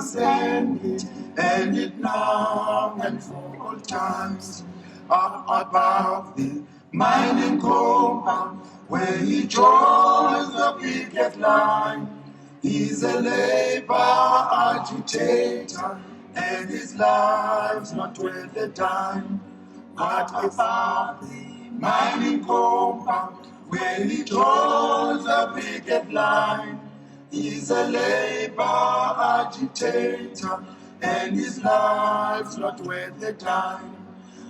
must end it now and for all times. Up above the mining compound, where he draws the picket line, he's a labor agitator, and his life's not worth a dime. But above the mining compound, where he draws the picket line, he's a labor agitator, and his life's not worth a dime.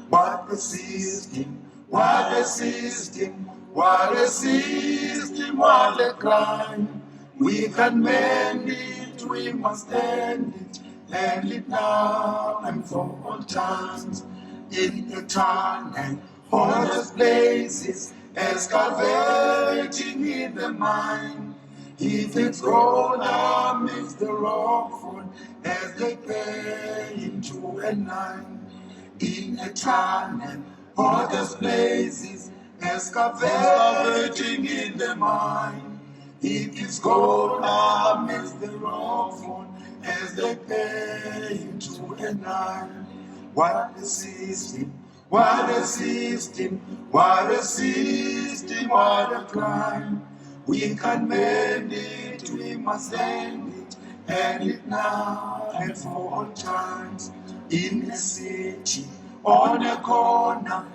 What a system, what a system, what a system, what a crime. We can mend it, we must end it now and for all times. In the town and hottest places, excavating in the mine. If it's rolled amidst the rockford, as they pay into a line. In a town and hottest places, excavating in the mine. If it's gold amidst the rockford, as they pay into a line. What a system, what a system, what a system, what a crime. We can mend it, we must end it now and for all times. In a city, on a corner.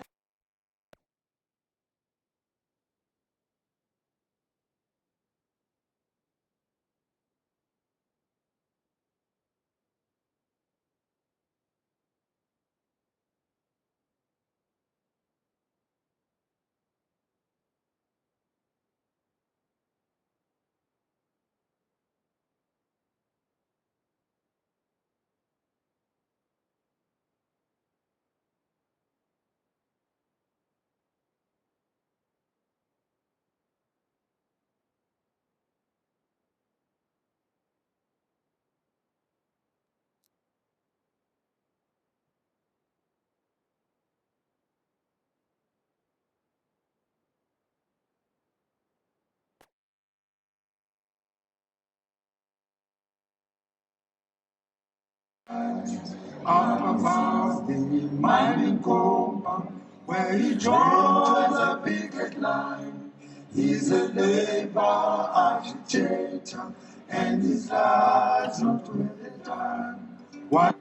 Up above the mining compound, where he draws a picket line. He's a labor agitator, and his life's not worth the time. What?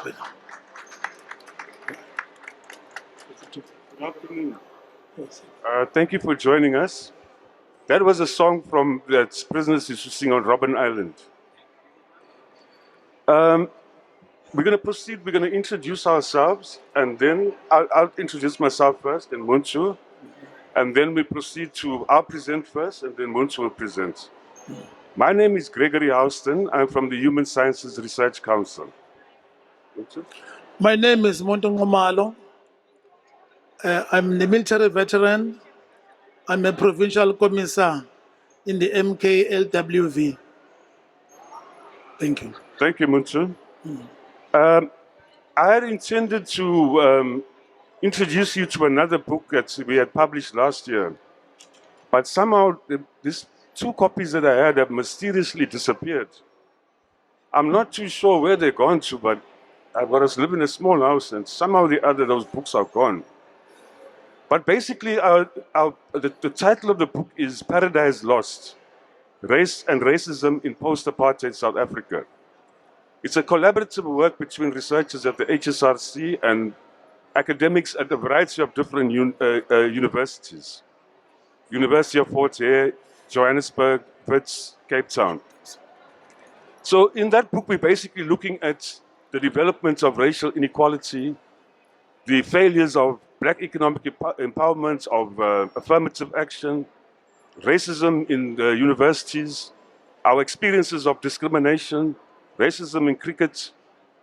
Good afternoon. Thank you for joining us. That was a song from that prisoners used to sing on Robben Island. We're going to proceed. We're going to introduce ourselves, and then I'll introduce myself first, and Muntu, and then we proceed to I'll present first, and then Muntu will present. My name is Gregory Houston. I'm from the Human Sciences Research Council. Muntu? My name is Montongo Malo. I'm the military veteran. I'm a provincial commissar in the MKLWV. Thank you. Thank you, Muntu. I had intended to introduce you to another book that we had published last year, but somehow these two copies that I had have mysteriously disappeared. I'm not too sure where they're gone to, but I was living in a small house, and somehow the other those books are gone. But basically, the title of the book is Paradise Lost: Race and Racism in Post-Apartheid South Africa. It's a collaborative work between researchers at the HSRC and academics at a variety of different universities. University of Fort Hare, Johannesburg, Wits, Cape Town. So in that book, we're basically looking at the development of racial inequality, the failures of Black economic empowerment, of affirmative action, racism in the universities, our experiences of discrimination, racism in cricket.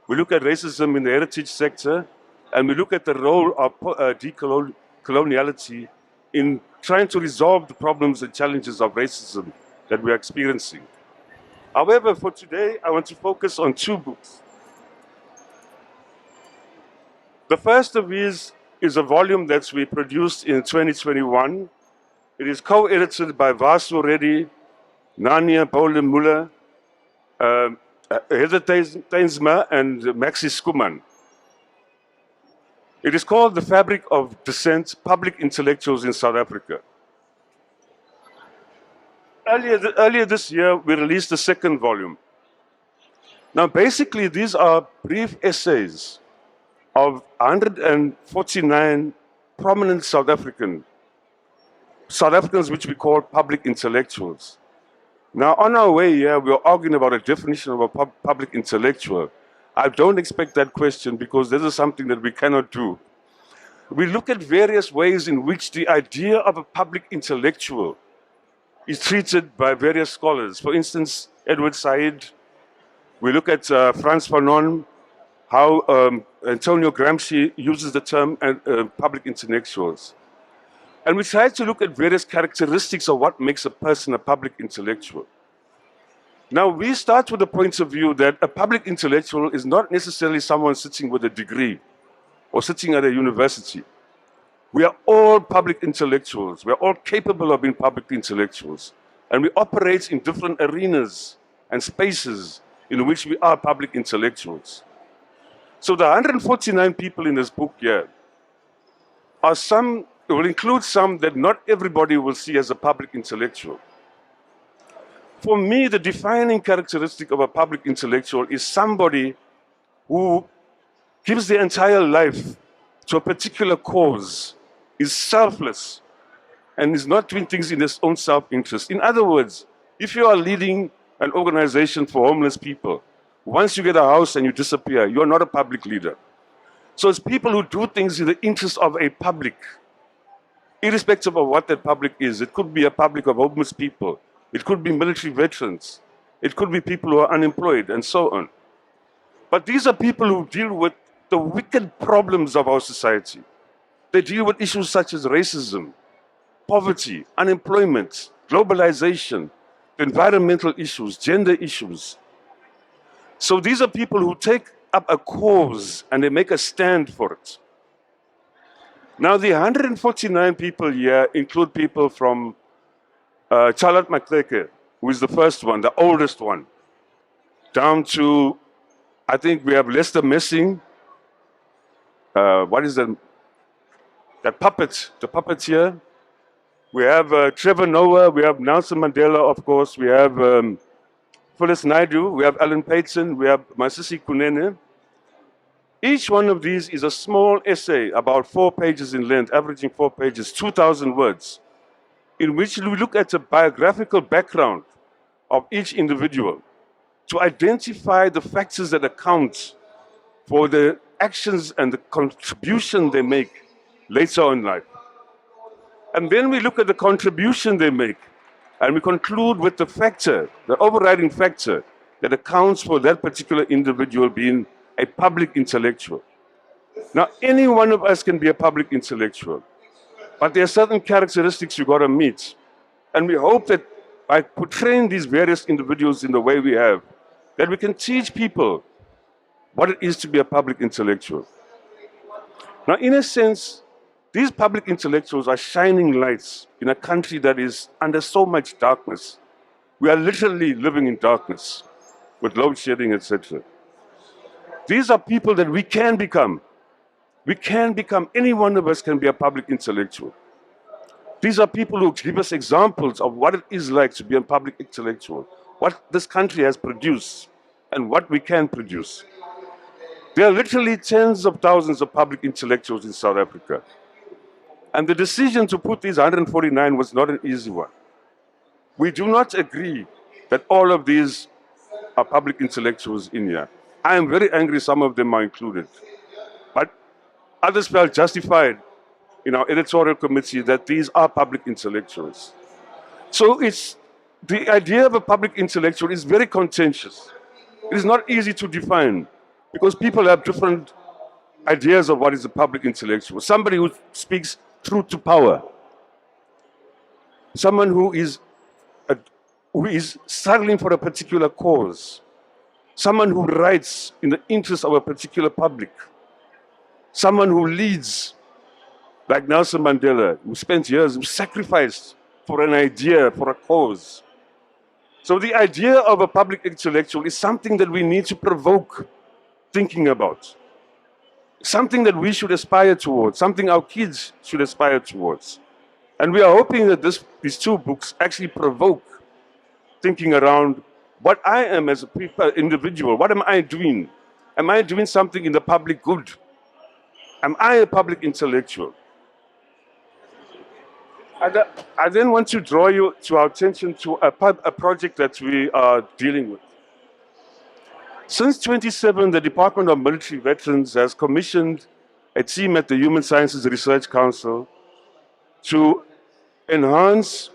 We look at racism in the heritage sector, and we look at the role of decoloniality in trying to resolve the problems and challenges of racism that we're experiencing. However, for today, I want to focus on two books. The first of these is a volume that we produced in 2021. It is co-edited by Vasu Reddy, Nania Paule Muller, Heather Teinsma and Maxi Skuman. It is called The Fabric of Dissent, Public Intellectuals in South Africa. Earlier this year, we released the second volume. Now, basically, these are brief essays of 149 prominent South Africans which we call public intellectuals. Now, on our way here, we're arguing about a definition of a public intellectual. I don't expect that question because this is something that we cannot do. We look at various ways in which the idea of a public intellectual is treated by various scholars. For instance, Edward Said. We look at Frans Fanon, how Antonio Gramsci uses the term public intellectuals. And we try to look at various characteristics of what makes a person a public intellectual. Now, we start with the point of view that a public intellectual is not necessarily someone sitting with a degree or sitting at a university. We are all public intellectuals. We are all capable of being public intellectuals. And we operate in different arenas and spaces in which we are public intellectuals. So the 149 people in this book here will include some that not everybody will see as a public intellectual. For me, the defining characteristic of a public intellectual is somebody who gives their entire life to a particular cause, is selfless, and is not doing things in his own self-interest. In other words, if you are leading an organization for homeless people, once you get a house and you disappear, you're not a public leader. So it's people who do things in the interest of a public, irrespective of what that public is. It could be a public of homeless people. It could be military veterans. It could be people who are unemployed and so on. But these are people who deal with the wicked problems of our society. They deal with issues such as racism, poverty, unemployment, globalization, environmental issues, gender issues. So these are people who take up a cause and they make a stand for it. Now, the 149 people here include people from Charlotte Maxeke, who is the first one, the oldest one, down to, I think we have Lester Messing. What is that? That puppet, the puppeteer. We have Trevor Noah, we have Nelson Mandela, of course, we have Phyllis Naidu, we have Alan Paton, we have Masisi Kunene. Each one of these is a small essay, about 4 pages in length, averaging 4 pages, 2,000 words, in which we look at the biographical background of each individual to identify the factors that account for the actions and the contribution they make later in life. And then we look at the contribution they make, and we conclude with the factor, the overriding factor that accounts for that particular individual being a public intellectual. Now, any one of us can be a public intellectual, but there are certain characteristics you got to meet. And we hope that by portraying these various individuals in the way we have, that we can teach people what it is to be a public intellectual. Now, in a sense, these public intellectuals are shining lights in a country that is under so much darkness. We are literally living in darkness with load shedding, etc. These are people that we can become. We can become, any one of us can be a public intellectual. These are people who give us examples of what it is like to be a public intellectual, what this country has produced, and what we can produce. There are literally tens of thousands of public intellectuals in South Africa. And the decision to put these 149 was not an easy one. We do not agree that all of these are public intellectuals in here. I am very angry some of them are included. But others felt justified in our editorial committee that these are public intellectuals. So the idea of a public intellectual is very contentious. It is not easy to define because people have different ideas of what is a public intellectual. Somebody who speaks truth to power. Someone who is struggling for a particular cause. Someone who writes in the interest of a particular public. Someone who leads, like Nelson Mandela, who spent years, who sacrificed for an idea, for a cause. So the idea of a public intellectual is something that we need to provoke thinking about, something that we should aspire towards, something our kids should aspire towards. And we are hoping that these two books actually provoke thinking around what I am as an individual. What am I doing? Am I doing something in the public good? Am I a public intellectual? I then want to draw you to our attention to a project that we are dealing with. Since 27, the Department of Military Veterans has commissioned a team at the Human Sciences Research Council to enhance,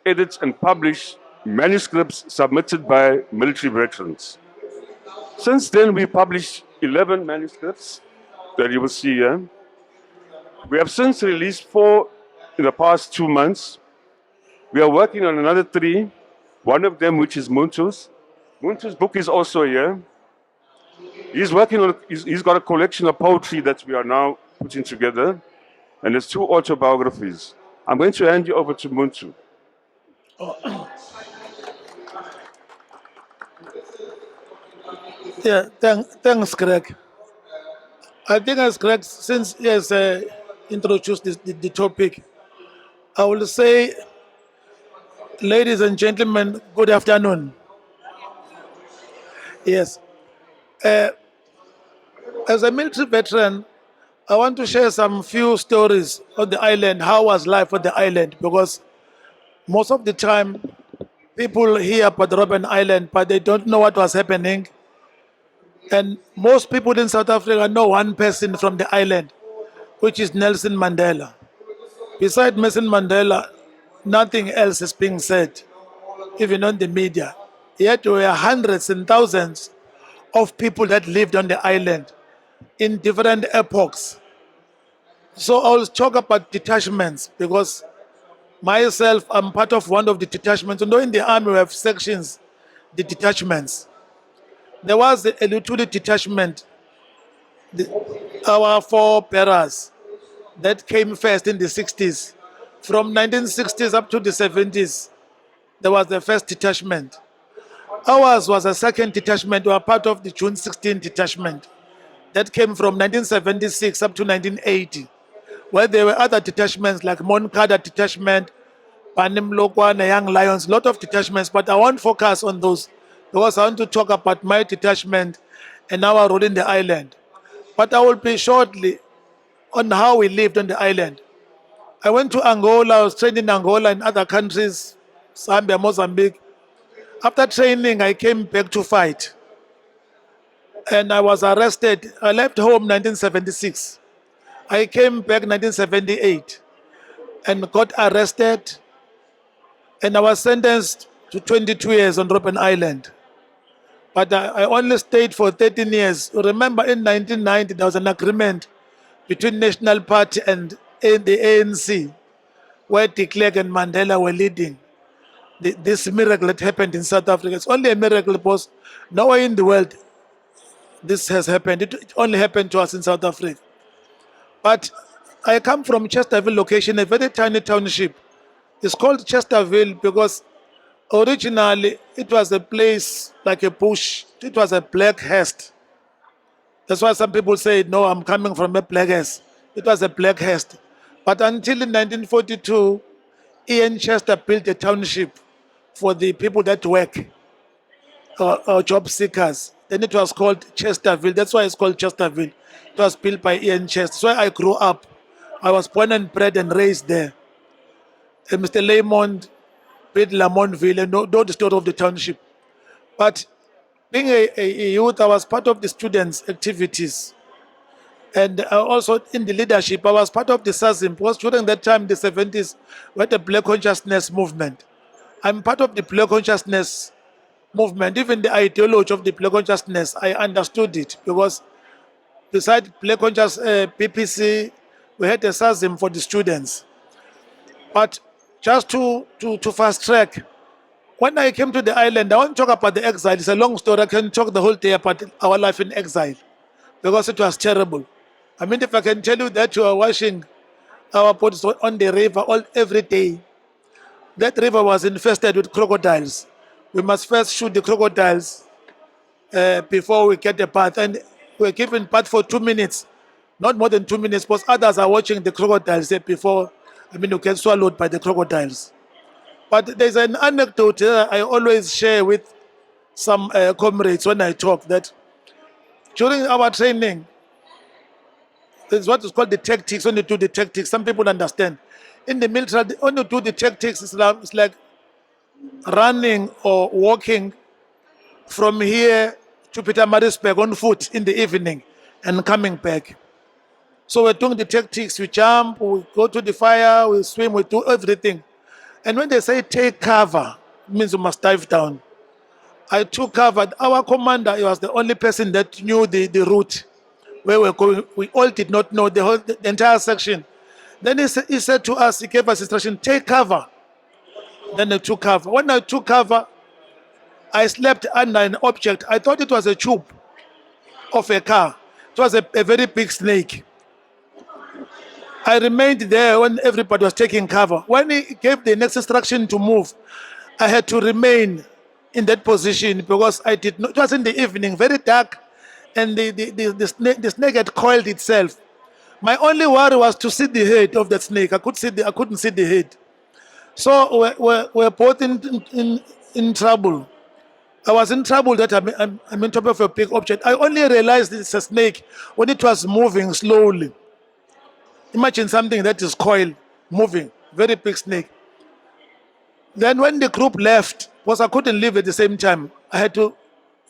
edit, and publish manuscripts submitted by military veterans. Since then, we published 11 manuscripts that you will see here. We have since released 4 in the past 2 months. We are working on another 3, one of them which is Muntu's. Muntu's book is also here. He's got a collection of poetry that we are now putting together, and there's 2 autobiographies. I'm going to hand you over to Muntu. Yeah, thanks, Greg. I think as Greg, since he has introduced the topic, I will say, ladies and gentlemen, good afternoon. Yes. As a military veteran, I want to share some few stories on the island. How was life on the island? Because most of the time, people hear about Robben Island, but they don't know what was happening. And most people in South Africa know one person from the island, which is Nelson Mandela. Besides Nelson Mandela, nothing else is being said, even on the media. Yet there were hundreds and thousands of people that lived on the island in different epochs. So I'll talk about detachments because myself, I'm part of one of the detachments. You know, in the army, we have sections, the detachments. There was a Lutuli detachment, our forebearers, that came first in the 60s. From 1960s up to the 70s, there was the first detachment. Ours was a second detachment. We were part of the June 16 detachment. That came from 1976 up to 1980, where there were other detachments like Moncada detachment, Panim Lokwana, Young Lions, lot of detachments, but I won't focus on those because I want to talk about my detachment and our role in the island. But I will be shortly on how we lived on the island. I went to Angola, I was trained in Angola and other countries, Zambia, Mozambique. After training, I came back to fight. And I was arrested. I left home 1976. I came back 1978 and got arrested. And I was sentenced to 22 years on Robben Island. But I only stayed for 13 years. Remember, in 1990, there was an agreement between National Party and the ANC, where de Klerk and Mandela were leading this miracle that happened in South Africa. It's only a miracle because nowhere in the world this has happened. It only happened to us in South Africa. But I come from Chesterville location, a very tiny township. It's called Chesterville because originally it was a place like a bush. It was a black hearst. That's why some people say, no, I'm coming from a black hearst. It was a black hearst. But until in 1942, Ian Chester built a township for the people that work, job seekers. Then it was called Chesterville. That's why it's called Chesterville. It was built by Ian Chester. So I grew up. I was born and bred and raised there. And Mr. Lamont built Lamontville and know the story of the township. But being a youth, I was part of the students' activities. And also in the leadership, I was part of the SASIM. Because during that time, the 70s, we had the Black Consciousness movement. I'm part of the Black Consciousness movement. Even the ideology of the Black Consciousness, I understood it. Because besides Black Consciousness, PPC, we had a SASIM for the students. But just to fast track, when I came to the island, I want to talk about the exile. It's a long story. I can talk the whole day about our life in exile because it was terrible. I mean, if I can tell you that you are washing our bodies on the river every day, that river was infested with crocodiles. we must first shoot the crocodiles before we get the bath. And we're given bath for 2 minutes, not more than 2 minutes, because others are watching the crocodiles before, you get swallowed by the crocodiles. But there's an anecdote I always share with some comrades when I talk, that during our training, there's what is called the tactics. When you do the tactics, some people understand. In the military, when you do the tactics, it's like running or walking from here to Pietermaritzburg on foot in the evening and coming back. So we're doing the tactics. We jump, we go to the fire, we swim, we do everything. And when they say take cover, it means you must dive down. I took cover. Our commander, he was the only person that knew the route where we're going. We all did not know the entire section. Then he said to us, he gave us instruction, take cover. Then I took cover. When I took cover, I slept under an object. I thought it was a tube of a car. It was a very big snake. I remained there when everybody was taking cover. When he gave the next instruction to move, I had to remain in that position because I did not. It was in the evening, very dark, and the snake had coiled itself. My only worry was to see the head of that snake. I couldn't see the head. So we're both in trouble. I was in trouble that I'm on top of a big object. I only realized it's a snake when it was moving slowly. Imagine something that is coiled, moving, very big snake. Then when the group left, because I couldn't leave at the same time, I had to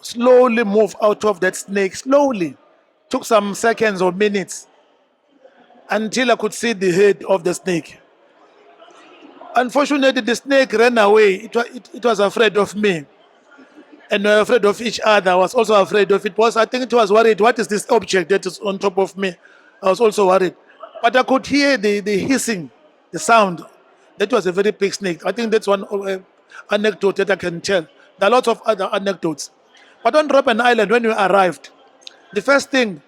slowly move out of that snake, slowly. Took some seconds or minutes until I could see the head of the snake. Unfortunately, the snake ran away. It was afraid of me. And we were afraid of each other. I was also afraid of it because I think it was worried. What is this object that is on top of me? I was also worried. But I could hear the hissing, the sound. That was a very big snake. I think that's one anecdote that I can tell. There are lots of other anecdotes. But on Robben Island, when we arrived, the first thing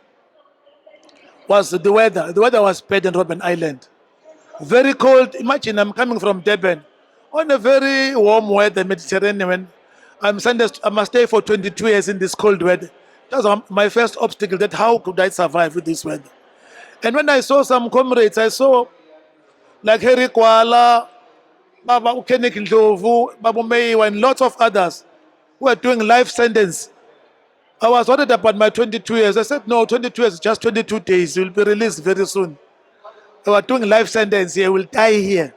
was the weather. The weather was bad on Robben Island. Very cold. Imagine I'm coming from Durban on a very warm weather, Mediterranean. I must stay for 22 years in this cold weather. That was my first obstacle, that how could I survive with this weather? And when I saw some comrades, I saw like Harry Kwala, Baba Ukenik Ndlovu, Babu Meiwa, and lots of others who are doing life sentence. I was worried about my 22 years. I said, no, 22 years is just 22 days. You'll be released very soon. They were doing life sentence here. We'll die here.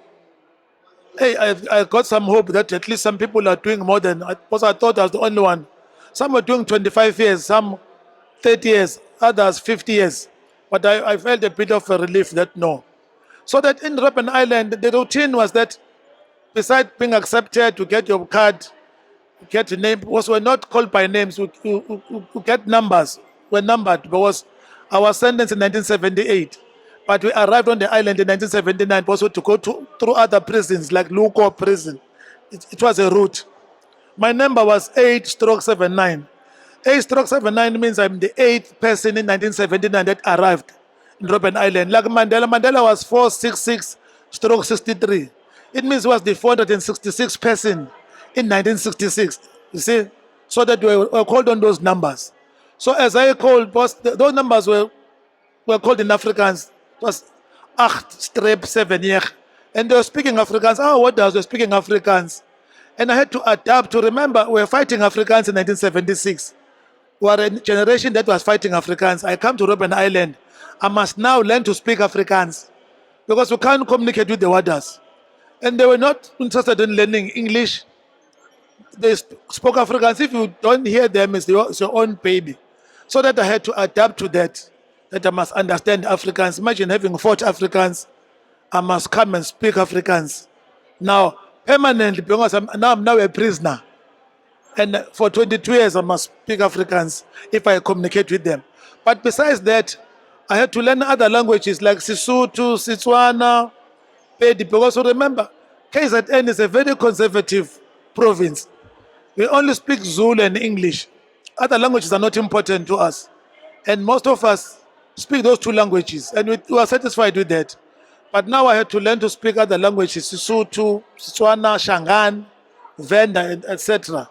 Hey, I got some hope that at least some people are doing more than, because I thought I was the only one. Some were doing 25 years, some 30 years, others 50 years. But I felt a bit of a relief that no. So that in Robben Island, the routine was that besides being accepted to get your card, get a name, because we're not called by names, we get numbers. We're numbered because I was sentenced in 1978. But we arrived on the island in 1979 also to go through other prisons like Luko prison. It was a route. My number was 8/79. 8/79 means I'm the 8th person in 1979 that arrived in Robben Island. Like Mandela was 466/63. It means he was the 466th person in 1966. You see? So that we were called on those numbers. So as I called, those numbers were called in Afrikaans. It was 8/7. And they were speaking Afrikaans. What does they speaking Afrikaans? And I had to adapt to remember we were fighting Afrikaans in 1976. We are a generation that was fighting Afrikaans. I come to Robben Island. I must now learn to speak Afrikaans because we can't communicate with the warders. And they were not interested in learning English. They spoke Afrikaans. If you don't hear them, it's your own baby. So that I had to adapt to that I must understand Afrikaans. Imagine having fought Afrikaans. I must come and speak Afrikaans. Now, permanently, because I'm now a prisoner. And for 22 years, I must speak Afrikaans if I communicate with them. But besides that, I had to learn other languages like Sesotho, Setswana, Pedi. Because remember, KZN is a very conservative province. We only speak Zulu and English. Other languages are not important to us. And most of us speak those two languages. And we are satisfied with that. But now I had to learn to speak other languages, Sesotho, Setswana, Shangaan, Venda, etc.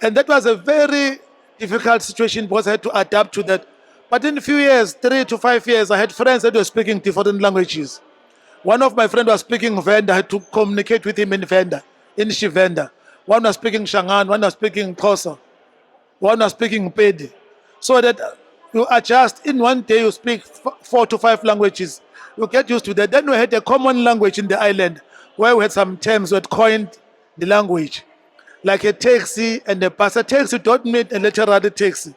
And that was a very difficult situation because I had to adapt to that. But in a few years, 3 to 5 years, I had friends that were speaking different languages. One of my friends was speaking Venda. I had to communicate with him in Venda, in Shivenda. One was speaking Shangan, one was speaking Xhosa, one was speaking Pedi. So that you adjust. In one day, you speak 4 to 5 languages. You get used to that. Then we had a common language in the island where we had some terms that coined the language, like a taxi and a bus. A taxi don't mean a literal taxi.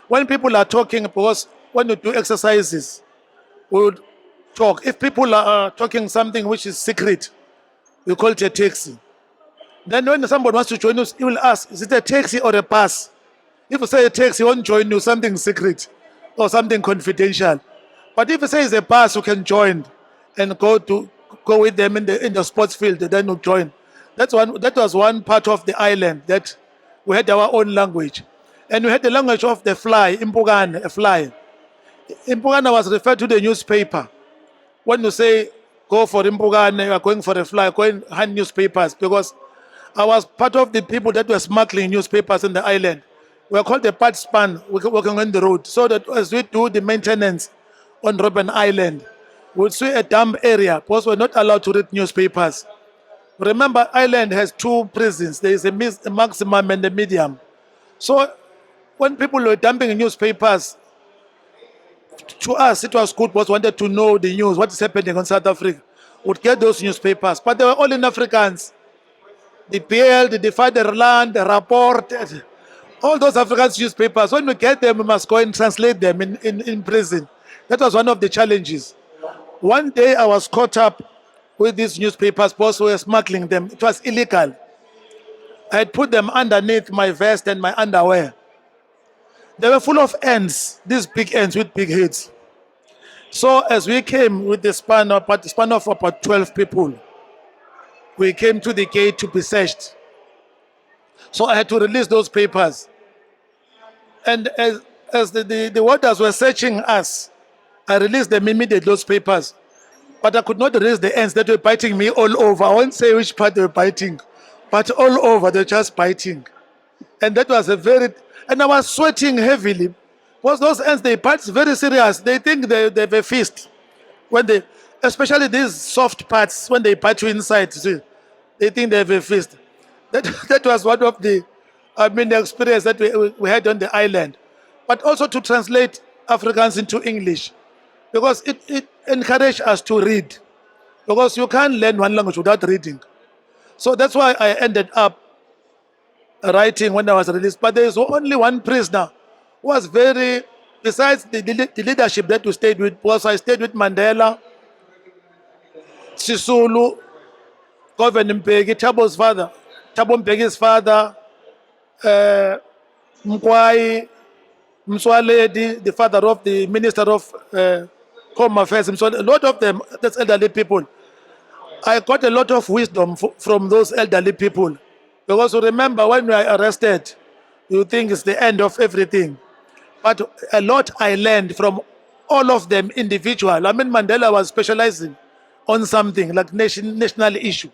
When people are talking, because when you do exercises, we would talk. If people are talking something which is secret, we call it a taxi. Then when somebody wants to join us, he will ask, is it a taxi or a bus? If you say a taxi, he won't join you, something secret or something confidential. But if you say it's a bus, you can join and go with them in the sports field, then you join. That was one part of the island that we had our own language. And we had the language of the fly, Impugane, a fly. Impugane was referred to the newspaper. When you say go for Impugane, you are going for a fly, go and hand newspapers, because I was part of the people that were smuggling newspapers in the island. We are called the part span, working on the road. So that as we do the maintenance on Robben Island, we'll see a dump area because we're not allowed to read newspapers. Remember, Island has 2 prisons. There is a maximum and a medium. So when people were dumping newspapers, to us it was good because we wanted to know the news, what is happening in South Africa. Would get those newspapers, but they were all in Afrikaans. The PL, the Vaderland, the Rapport, all those Afrikaans newspapers. When we get them, we must go and translate them in prison. That was one of the challenges. One day I was caught up with these newspapers because we were smuggling them. It was illegal. I had put them underneath my vest and my underwear. They were full of ants, these big ants with big heads. So as we came with the span of about 12 people, we came to the gate to be searched. So I had to release those papers. And as the warders were searching us, I released them immediately, those papers. But I could not release the ants that were biting me all over. I won't say which part they were biting, but all over, they're just biting. And that was and I was sweating heavily. Because those ants, they bite very serious. They think they have a fist. Especially these soft parts, when they bite you inside, see, they think they have a fist. That was one of the experience that we had on the island. But also to translate Afrikaans into English, because it encouraged us to read. Because you can't learn one language without reading. So that's why I ended up writing when I was released. But there is only one prisoner who was besides the leadership that we stayed with, because I stayed with Mandela, Sisulu, Govan Mbeki, Thabo Mbeki's father, Mkwai, Mswaledi, the father of the Minister of Home Affairs, a lot of them, that's elderly people. I got a lot of wisdom from those elderly people. Because remember, when we are arrested, you think it's the end of everything. But a lot I learned from all of them individual. Mandela was specializing on something like national issue.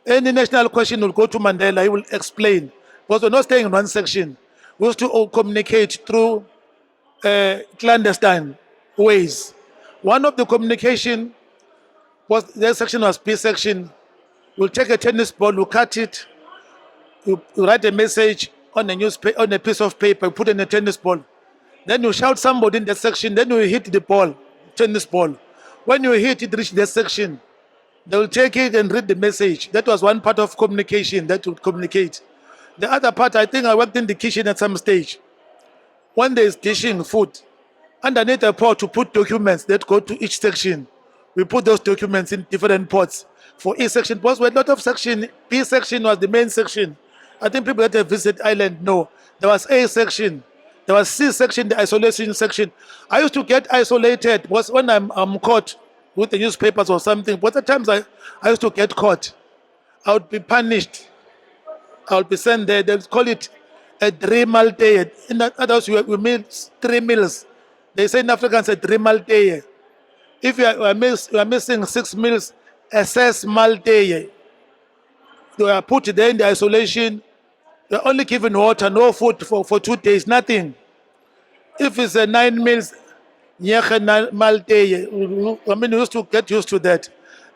Any national question will go to Mandela, he will explain. Because we're not staying in one section. We used to all communicate through clandestine ways. One of the communication was, their section was P section. We'll take a tennis ball, we'll cut it, you write a message on a piece of paper, put in a tennis ball. Then you shout somebody in that section, then you hit the ball, tennis ball. When you hit it, reach that section, they will take it and read the message. That was one part of communication that would communicate. The other part, I think I worked in the kitchen at some stage. When there is dishing food, underneath a pot to put documents that go to each section. We put those documents in different pots for each section. Because we had a lot of section. B section was the main section. I think people that have visited Island know. There was A section. There was C section, the isolation section. I used to get isolated because when I'm caught with the newspapers or something, but at times I used to get caught. I would be punished. I would be sent there. They call it a dreamal day. In others, we mean 3 meals. They say in Afrikaans a dreamal day. If you are missing 6 meals, assess mal day. They are put there in the isolation. You're only given water, no food for 2 days, nothing. If it's a 9 meals, Malte, I mean, we used to get used to that.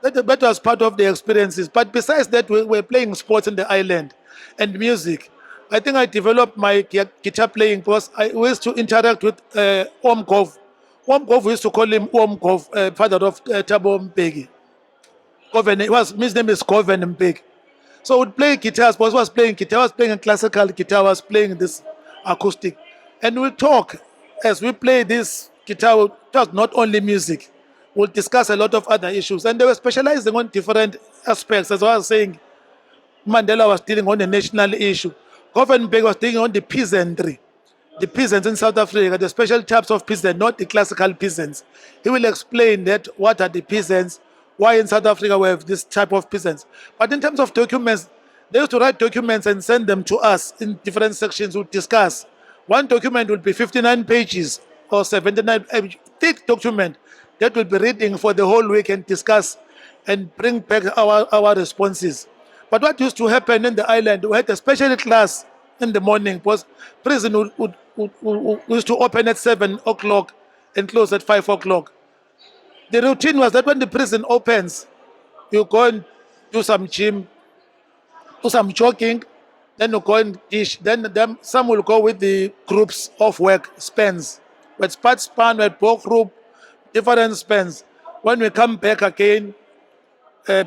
That was part of the experiences. But besides that, we were playing sports in the island and music. I think I developed my guitar playing because we used to interact with Omkov. Omkov, we used to call him Omkov, father of Thabo Mbeki. His name is Goven Mbeki. So we'd play guitars, but I was playing guitar, I was playing a classical guitar, I was playing this acoustic. And we'll talk as we play this guitar, we'll talk not only music, we'll discuss a lot of other issues. And they were specializing on different aspects. As I was saying, Mandela was dealing on the national issue. Government was dealing on the peasantry, the peasants in South Africa, the special types of peasants, not the classical peasants. He will explain that what are the peasants, why in South Africa we have this type of peasants. But in terms of documents, they used to write documents and send them to us in different sections. We'll discuss. One document will be 59 pages or 79 thick document that will be reading for the whole week and discuss and bring back our responses. But what used to happen in the island, we had a special class in the morning because prison used to open at 7 o'clock and close at 5 o'clock. The routine was that when the prison opens, you go and do some gym, do some jogging, then you go and dish. Then some will go with the groups of work, spans. With span, with both group, different spans. When we come back again,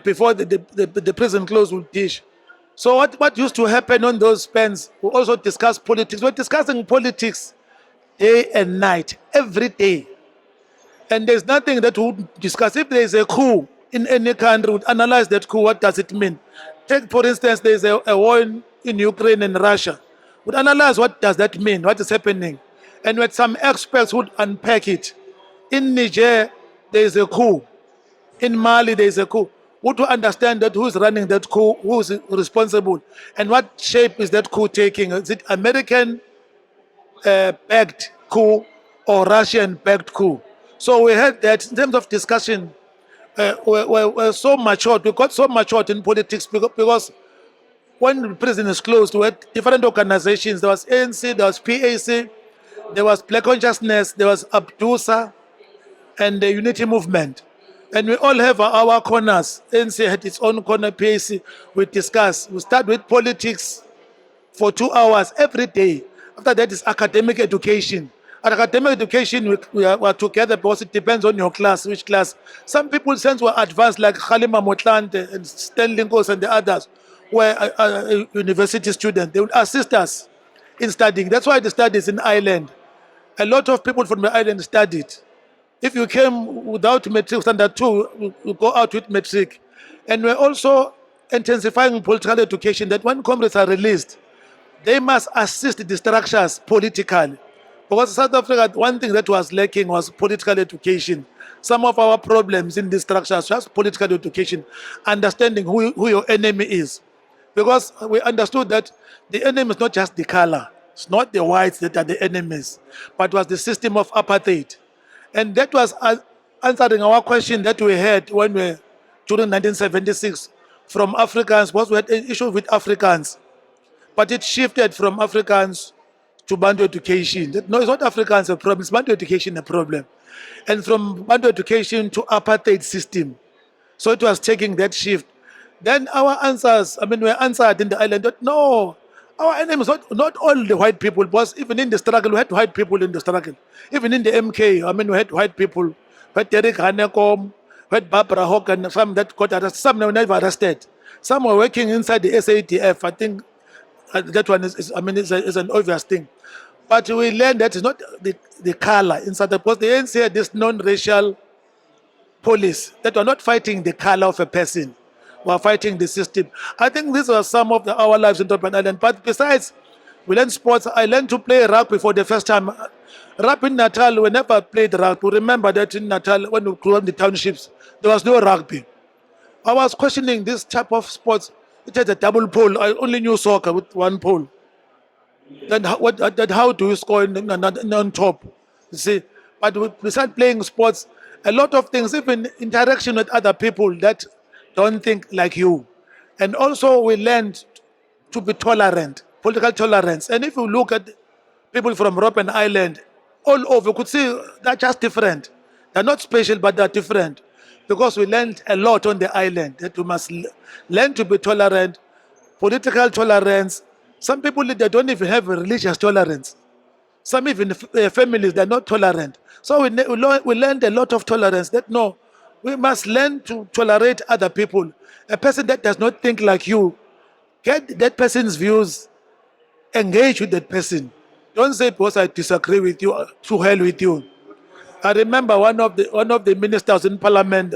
before the prison close, we'll dish. So what used to happen on those spans, we also discuss politics. We're discussing politics day and night, every day. And there's nothing that we would discuss. If there is a coup in any country, we would analyze that coup. What does it mean? Take, for instance, there's a war in Ukraine and Russia. We would analyze what does that mean, what is happening. And with some experts would unpack it. In Niger, there is a coup. In Mali, there is a coup. Would to understand that who is running that coup, who is responsible, and what shape is that coup taking? Is it American backed coup or Russian backed coup? So we had that in terms of discussion. We're so matured. We got so matured in politics because when the prison is closed, we had different organizations. There was ANC, there was PAC, there was Black Consciousness, there was Abdusa, and the Unity Movement. And we all have our corners. ANC had its own corner, PAC. We discuss. We start with politics for 2 hours every day. After that is academic education. At academic education, we are together because it depends on your class, which class. Some people since were advanced, like Khalima Motlante and Stanley Nkos and the others, were university students. They would assist us in studying. That's why the studies in Ireland. A lot of people from the island studied. If you came without matric, standard 2, you go out with matric. And we're also intensifying political education that when comrades are released, they must assist the structures politically. Because South Africa, one thing that was lacking was political education. Some of our problems in these structures was political education, understanding who your enemy is. Because we understood that the enemy is not just the color, it's not the whites that are the enemies, but was the system of apartheid. And that was answering our question that we had when we, during 1976, from Africans, because we had an issue with Africans. But it shifted from Africans to Bantu education. No, it's not Africans a problem, it's Bantu education a problem. And from Bantu education to apartheid system. So it was taking that shift. Then our answers, I mean, we answered in the island that no, our enemy is not all the white people, because even in the struggle, we had white people in the struggle. Even in the MK, I mean, we had white people. We had Derek Hanekom, we had Barbara Hawk, and some that got arrested. Some were never arrested. Some were working inside the SADF. I think that one is an obvious thing. But we learned that it's not the color inside the post. The ANC had this non-racial police that were not fighting the color of a person, were fighting the system. I think these were some of our lives in Robben Island. But besides, we learned sports. I learned to play rugby for the first time. Rugby in Natal, we never played rugby. Remember that in Natal, when we grew up in the townships, there was no rugby. I was questioning this type of sports. It had a double pole. I only knew soccer with one pole. Then how do you score on top? You see, but we started playing sports. A lot of things, even interaction with other people that don't think like you. And also we learned to be tolerant. political tolerance. And if you look at people from Robben Island, all over, you could see they're just different. They're not special, but they're different. Because we learned a lot on the island that we must learn to be tolerant, political tolerance. Some people, they don't even have a religious tolerance. Some even families, they're not tolerant. So we learned a lot of tolerance that no, we must learn to tolerate other people. A person that does not think like you, get that person's views, engage with that person. Don't say because I disagree with you, to hell with you. I remember one of the ministers in parliament,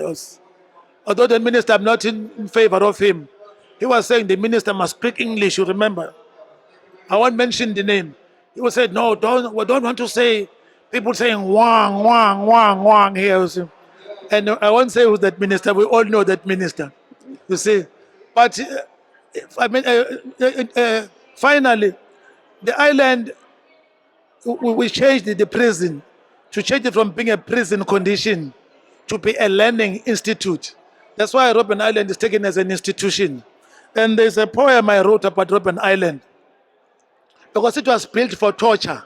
although the minister, I'm not in favor of him. He was saying the minister must speak English, you remember. I won't mention the name. He was said, no, we don't want to say people saying wang, wang, wang, wang here. And I won't say who's that minister. We all know that minister. You see. But finally, the island, we changed the prison to change it from being a prison condition to be a learning institute. That's why Robben Island is taken as an institution. And there's a poem I wrote about Robben Island. Because it was built for torture.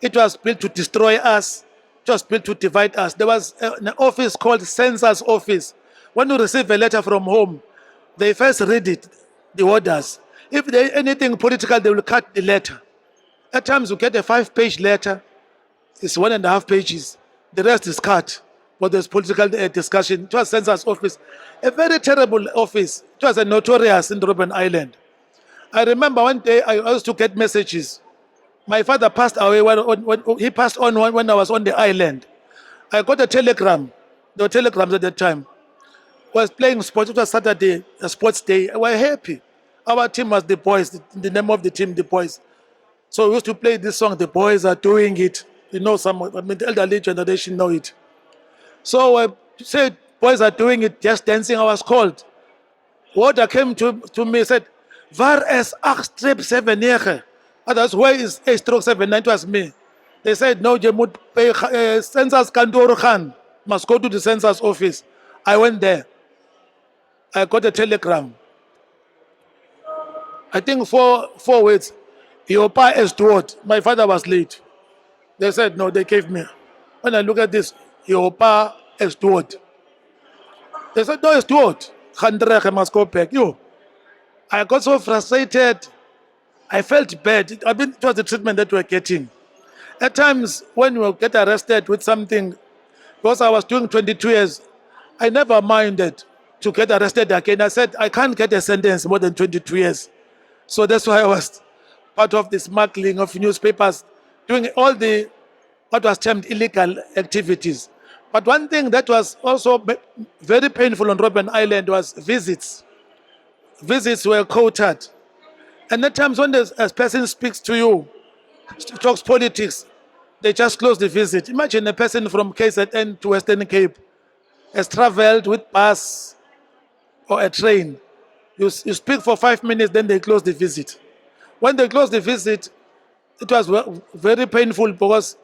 It was built to destroy us. It was built to divide us. There was an office called Census Office. When you receive a letter from home, they first read it, the orders. If there is anything political, they will cut the letter. At times you get a 5-page letter. It's 1.5 pages. The rest is cut. But there's political discussion. It was Census Office. A very terrible office. It was a notorious in Robben Island. I remember one day I used to get messages. My father passed away when he passed on when I was on the island. I got a telegram. There were telegrams at that time. I was playing sports. It was Saturday, a sports day. We were happy. Our team was the Boys. The name of the team, the Boys. So we used to play this song, The Boys Are Doing It. You know, the elderly generation know it. So I said, Boys Are Doing It, just dancing. I was called. Water came to me and said, Waar is 8-7-9? That's why is 8-7-9 was me. They said, no, you must pay census kantoor gaan. Must go to the census office. I went there. I got a telegram. I think four words. Your pa is what? My father was late. They said, no, they gave me. When I look at this, your pa is what? They said, no, it's what? I must go back. You. I got so frustrated. I felt bad. I mean, it was the treatment that we were getting. At times, when we get arrested with something, because I was doing 22 years, I never minded to get arrested again. I said, I can't get a sentence more than 22 years. So that's why I was part of the smuggling of newspapers, doing all the what was termed illegal activities. But one thing that was also very painful on Robben Island was visits. Visits were quoted. And at times when a person speaks to you, talks politics, they just close the visit. Imagine a person from KZN to Western Cape has traveled with bus or a train. You speak for 5 minutes, then they close the visit. When they close the visit, it was very painful because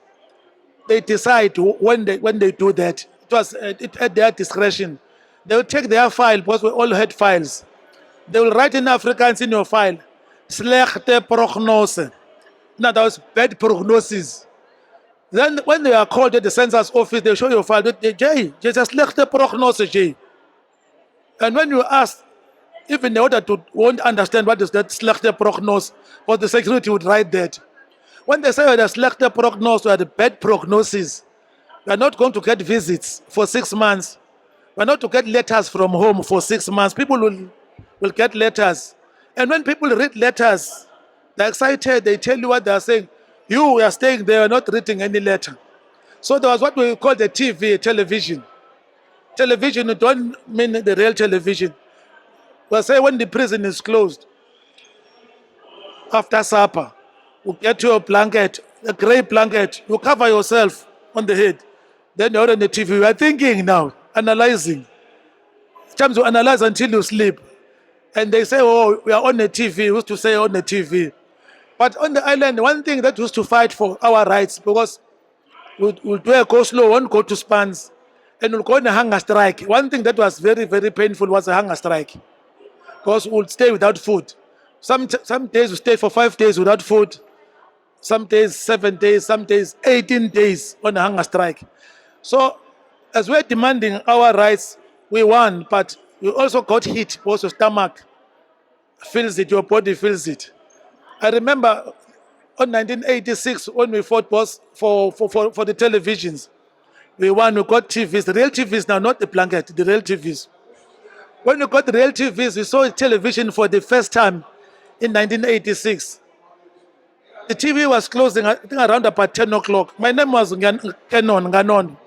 they decide when they do that. It was at their discretion. They will take their file because we all had files. They will write in Afrikaans in your file, slechte prognose. Now that was bad prognosis. Then when they are called at the census office, they show your file. Jay, just slechte prognose, Jay. And when you ask, even the order to won't understand what is that slechte prognose, or the security would write that. When they say the slechte prognose or the bad prognosis, we are not going to get visits for 6 months. We are not to get letters from home for 6 months. People will get letters. And when people read letters, they're excited, they tell you what they are saying. You are staying there, not reading any letter. So there was what we call the television. Television, you don't mean the real television. We'll say when the prison is closed, after supper, you get your blanket, a gray blanket, you cover yourself on the head. Then you're on the TV. You are thinking now, analyzing. Sometimes you analyze until you sleep. And they say, oh, we are on the TV. We used to say on the TV. But on the island, one thing that we used to fight for our rights, because we'll do a go slow, won't go to spans, and we'll go on a hunger strike. One thing that was very, very painful was a hunger strike. Because we'll stay without food. Some days we stayed for 5 days without food. Some days 7 days, some days 18 days on a hunger strike. So as we're demanding our rights, we won, but we also got hit because your stomach feels it, your body feels it. I remember on 1986 when we fought was for the televisions. We won, we got TVs, the real TVs now, not the blanket, the real TVs. When we got the real TVs, we saw television for the first time in 1986. The TV was closing, I think around about 10 o'clock. My name was Ganon.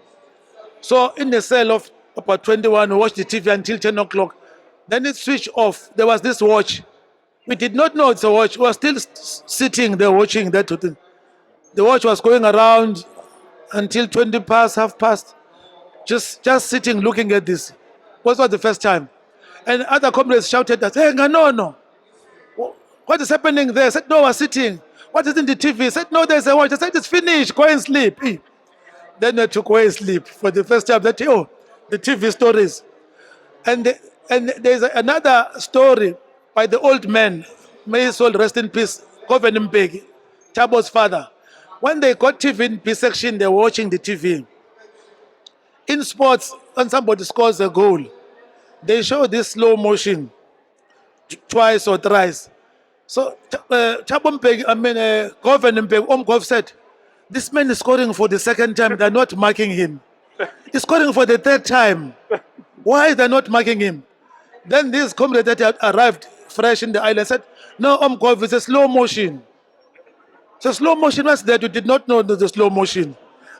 So in the cell of about 21, we watched the TV until 10 o'clock. Then it switched off. There was this watch. We did not know it's a watch. We were still sitting there watching that thing. The watch was going around until 20 past, half past. Just sitting looking at this. What was the first time? And other comrades shouted at us, "Hey, no. What is happening there?" I said, "No, we're sitting." "What is in the TV?" I said, "No, there's a watch." I said, "It's finished. Go and sleep." Then I took away sleep for the first time. That the TV stories. And there's another story by the old man, may his soul rest in peace, Robben, Tabo's father. When they got TV in B section, they were watching the TV. In sports, when somebody scores a goal, they show this slow motion twice or thrice. So Robben, Omgov said, "This man is scoring for the second time. They're not marking him. He's scoring for the third time. Why are they not marking him?" Then this comrade that had arrived fresh in the island said, "No, Omgov, it's a slow motion." So slow motion was that you did not know the slow motion.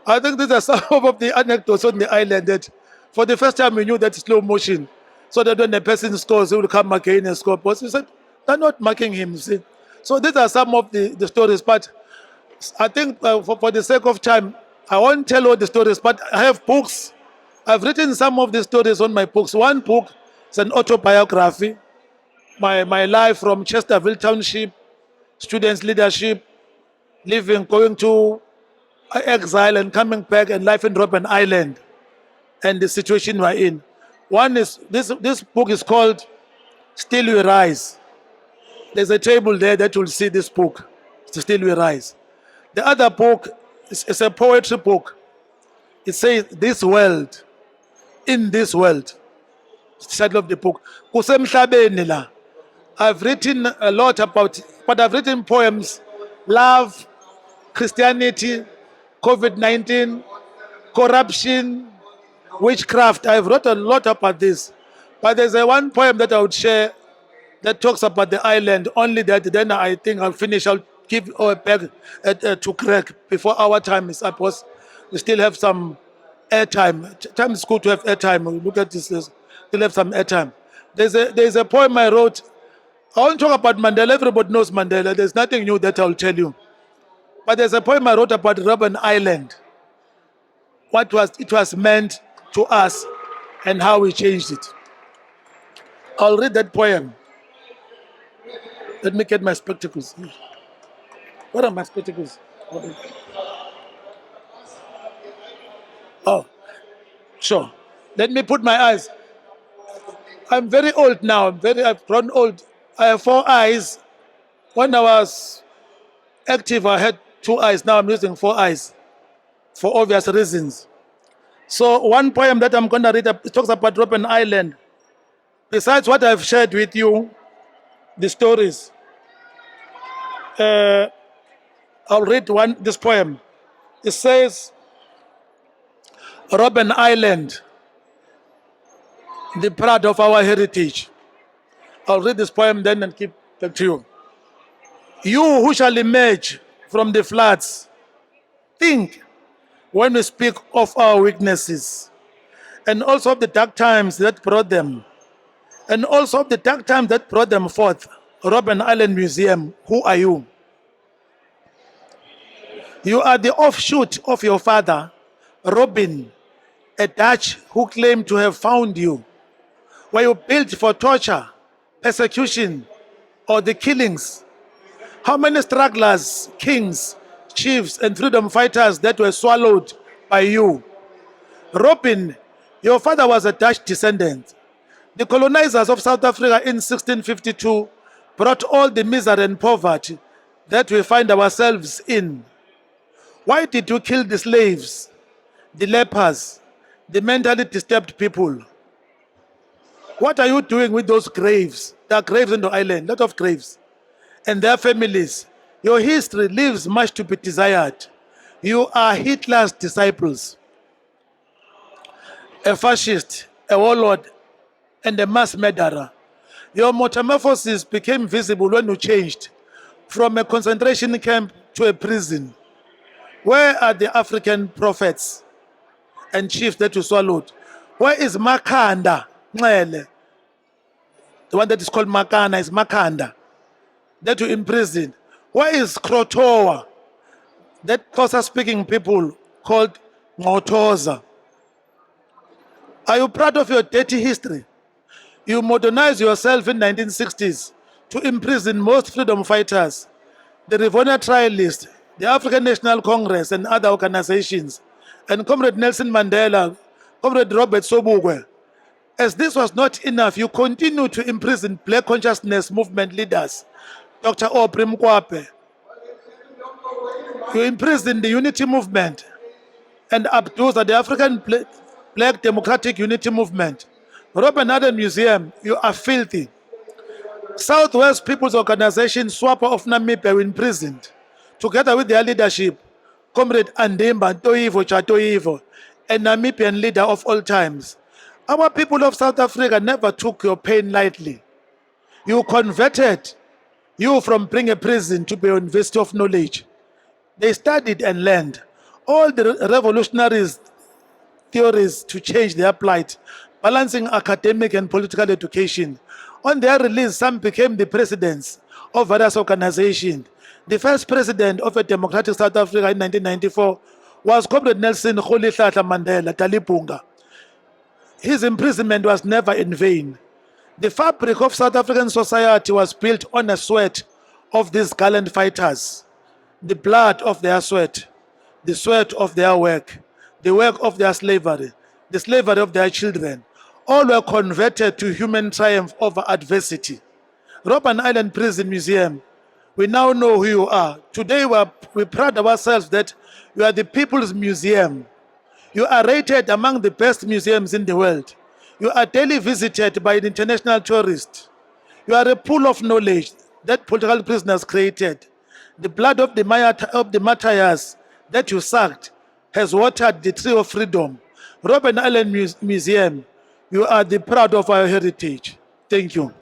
I think these are some of the anecdotes on the island that for the first time we knew that slow motion. So that when the person scores, he will come again and score. But he said, they're not marking him, you see. So these are some of the stories. But I think for the sake of time, I won't tell all the stories, but I have books. I've written some of the stories on my books. One book is an autobiography, my life from Chesterville Township, students' leadership, living, going to exile and coming back, and life in Robben Island and the situation we're in. One is, this book is called Still We Rise. There's a table there that will see this book, Still We Rise. The other book is a poetry book. It says, "This world, in this world." It's the title of the book. Kusemhlabeni la. I've written a lot about, but I've written poems, love, Christianity, COVID-19, corruption, witchcraft. I've wrote a lot about this. But there's one poem that I would share that talks about the island. Only that, then I think I'll finish. I'll give back to Craig before our time is up. Because we still have some airtime. Time is good to have airtime. Look at this. Still have some airtime. There's a poem I wrote. I won't talk about Mandela. Everybody knows Mandela. There's nothing new that I'll tell you. But there's a poem I wrote about Robben Island. What it was meant to us and how we changed it. I'll read that poem. Let me get my spectacles. What are my spectacles? Oh, sure. Let me put my eyes. I'm very old now. I've grown old. I have 4 eyes. When I was active, I had 2 eyes. Now I'm using 4 eyes for obvious reasons. So one poem that I'm going to read it talks about Robben Island. Besides what I've shared with you, the stories, I'll read this poem. It says, "Robben Island, the pride of our heritage." I'll read this poem then and keep back to you. "You who shall emerge from the floods, think when we speak of our weaknesses, and also of the dark times that brought them, and also of the dark times that brought them forth. Robben Island Museum, who are you? You are the offshoot of your father, Robben, a Dutch who claimed to have found you. Were you built for torture, persecution, or the killings? How many strugglers, kings, chiefs, and freedom fighters that were swallowed by you? Robben, your father was a Dutch descendant. The colonizers of South Africa in 1652 brought all the misery and poverty that we find ourselves in? Why did you kill the slaves, the lepers, the mentally disturbed people? What are you doing with those graves? There are graves on the island, lot of graves, and their families. Your history leaves much to be desired. You are Hitler's disciples, a fascist, a warlord, and a mass murderer. Your metamorphosis became visible when you changed from a concentration camp to a prison. Where are the African prophets and chiefs that you swallowed? Where is Makanda? Nxele? The one that is called Makana is Makanda, that you imprisoned. Where is Krotoa? That Xhosa speaking people called Ngotoza. Are you proud of your dirty history? You modernized yourself in 1960s to imprison most freedom fighters, the Rivonia Trialists, the African National Congress and other organizations, and Comrade Nelson Mandela, Comrade Robert Sobukwe. As this was not enough, you continue to imprison Black consciousness movement leaders, Dr. Aubrey Mkwape. You imprisoned the Unity Movement and Abduza, the African Black Democratic Unity Movement. Robben Island Museum, you are filthy. Southwest People's Organization, SWAPO of Namibia, were imprisoned, together with their leadership, Comrade Andimba Ntoyivo Chatoyivo, a Namibian leader of all times. Our people of South Africa never took your pain lightly. You converted you from being a prison to be a university of knowledge. They studied and learned. All the revolutionaries' theories to change their plight, balancing academic and political education. On their release, some became the presidents of various organizations. The first president of a democratic South Africa in 1994 was Comrade Nelson Rolihlahla Mandela Talipunga. His imprisonment was never in vain. The fabric of South African society was built on the sweat of these gallant fighters, the blood of their sweat, the sweat of their work, the work of their slavery, the slavery of their children. All were converted to human triumph over adversity. Robben Island Prison Museum, we now know who you are. Today we pride ourselves that you are the People's Museum. You are rated among the best museums in the world. You are daily visited by international tourists. You are a pool of knowledge that political prisoners created. The blood of the martyrs that you sucked has watered the tree of freedom. Robben Island Museum, you are the pride of our heritage. Thank you.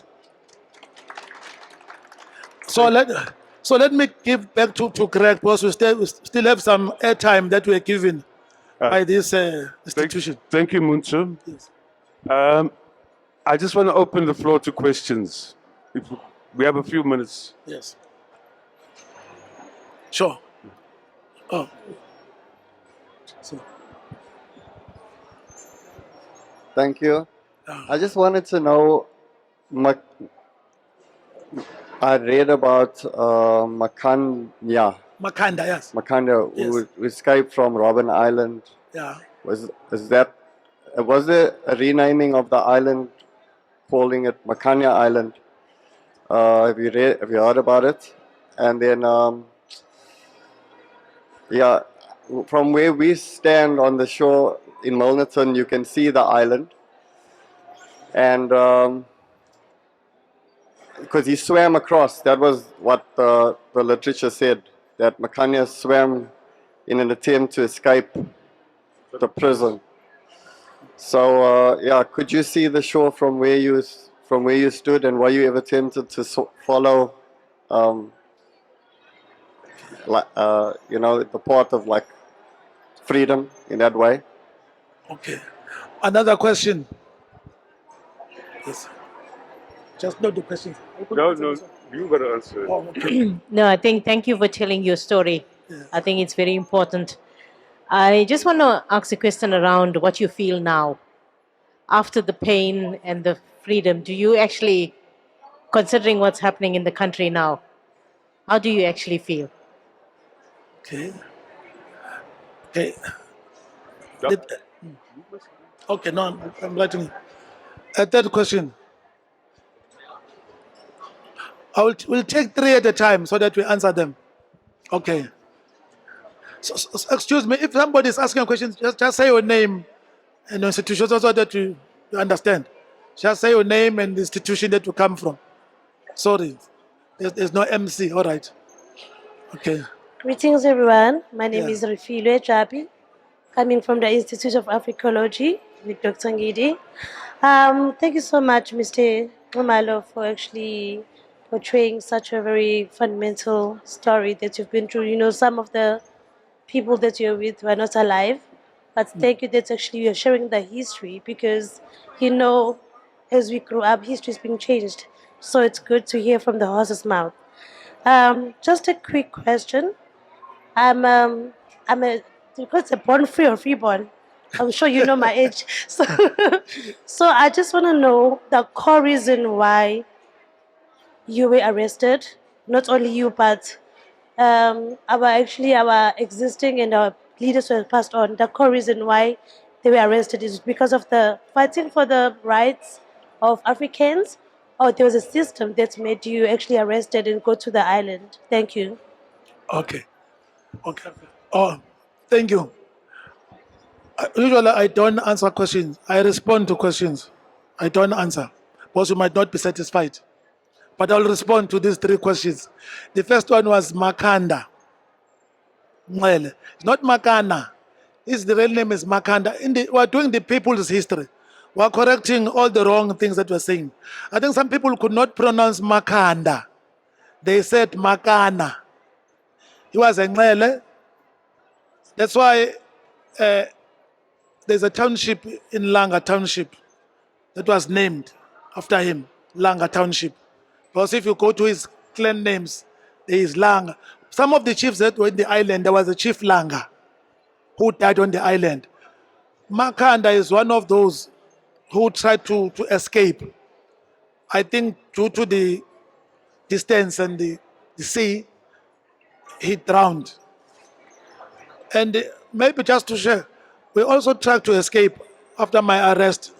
So let me give back to Greg, because we still have some airtime that we are given by this institution. Thank you, Muntu. Yes. I just want to open the floor to questions. If we have a few minutes. Yes. Sure. Oh. So, Thank you. I just wanted to know, I read about Makanda, yes. Makanda, Yes. who escaped from Robben Island. Yeah. Was there a renaming of the island, calling it Makanya Island? Have you heard about it? And then, from where we stand on the shore in Milnerton, you can see the island. And because he swam across, that was what the literature said, that Makanya swam in an attempt to escape the prison. So could you see the shore from where you stood, and were you ever tempted to follow, the path of like freedom in that way? Okay. Another question. Yes. Just note the question. No, you got to answer. Oh, okay. No, I think thank you for telling your story. Yeah. I think it's very important. I just want to ask a question around what you feel now. After the pain and the freedom, do you actually, considering what's happening in the country now, how do you actually feel? Okay. Okay. Yep. Okay, no, I'm writing. A third question. We'll take three at a time so that we answer them. Okay. Excuse me, if somebody is asking a question, just say your name and institution so that you understand. Just say your name and the institution that you come from. Sorry, there's no MC. All right. Okay. Greetings, everyone. My name Yeah. is Refilwe Jabi, coming from the Institute of Africology with Dr. Ngidi. Thank you so much, Mr. Umalo, for actually portraying such a very fundamental story that you've been through. You know, some of the people that you're with were not alive, but thank you that actually you're sharing the history because, you know, as we grew up, history is being changed. So it's good to hear from the horse's mouth. Just a quick question. I'm a because a born free or freeborn. I'm sure you know my age. So so I just want to know the core reason why you were arrested. Not only you, but our existing and our leaders were passed on. The core reason why they were arrested is because of the fighting for the rights of Africans, or there was a system that made you actually arrested and go to the island. Thank you. Okay. Okay. Oh, thank you. Usually, I don't answer questions. I respond to questions. I don't answer because you might not be satisfied. But I'll respond to these three questions. The first one was Makanda. Well, it's not Makana. The real name is Makanda. We're doing the people's history. We're correcting all the wrong things that we're saying. I think some people could not pronounce Makanda. They said Makana. He was a Ngele. That's why there's a township in Langa Township that was named after him, Langa Township. Because if you go to his clan names, there is Langa. Some of the chiefs that were in the island, there was a chief Langa who died on the island. Makanda is one of those who tried to escape. I think due to the distance and the sea, he drowned. And maybe just to share, we also tried to escape after my arrest.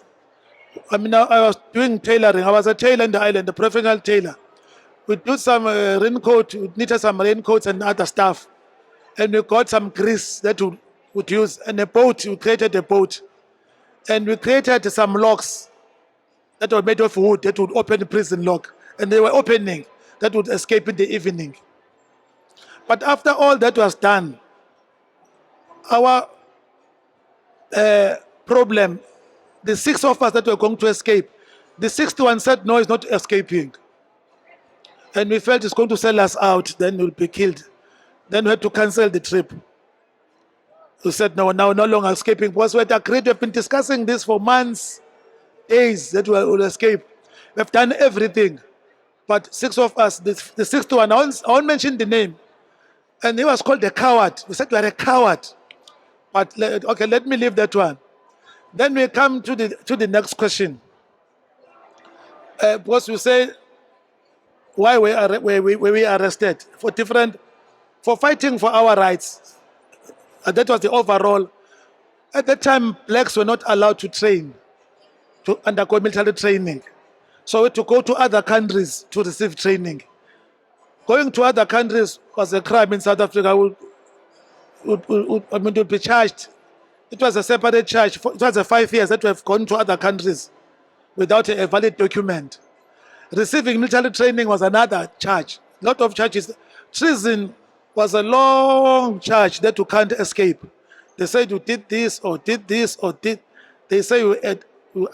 I mean, I was doing tailoring. I was a tailor in the island, a professional tailor. We did some raincoat, we knitted some raincoats and other stuff. And we got some grease that we would use. And a boat, we created a boat. And we created some locks that were made of wood that would open the prison lock. And they were opening that would escape in the evening. But after all that was done, our problem, the six of us that were going to escape, the sixth one said, no, it's not escaping. And we felt it's going to sell us out, then we'll be killed. Then we had to cancel the trip. We said, no, now no longer escaping. Because we had agreed, we've been discussing this for months, days, that we will escape. We've done everything. But six of us, the sixth one, I won't mention the name. And he was called a coward. We said, you are a coward. But okay, let me leave that one. Then we come to the next question. Because we say, why were we arrested? For fighting for our rights. That was the overall. At that time, blacks were not allowed to train, to undergo military training. So we had to go to other countries to receive training. Going to other countries was a crime in South Africa. Would be charged. It was a separate charge. It was a 5 years that we have gone to other countries without a valid document. Receiving military training was another charge. Lot of charges. Treason was a long charge that you can't escape. They said you did this or did this or did. They say you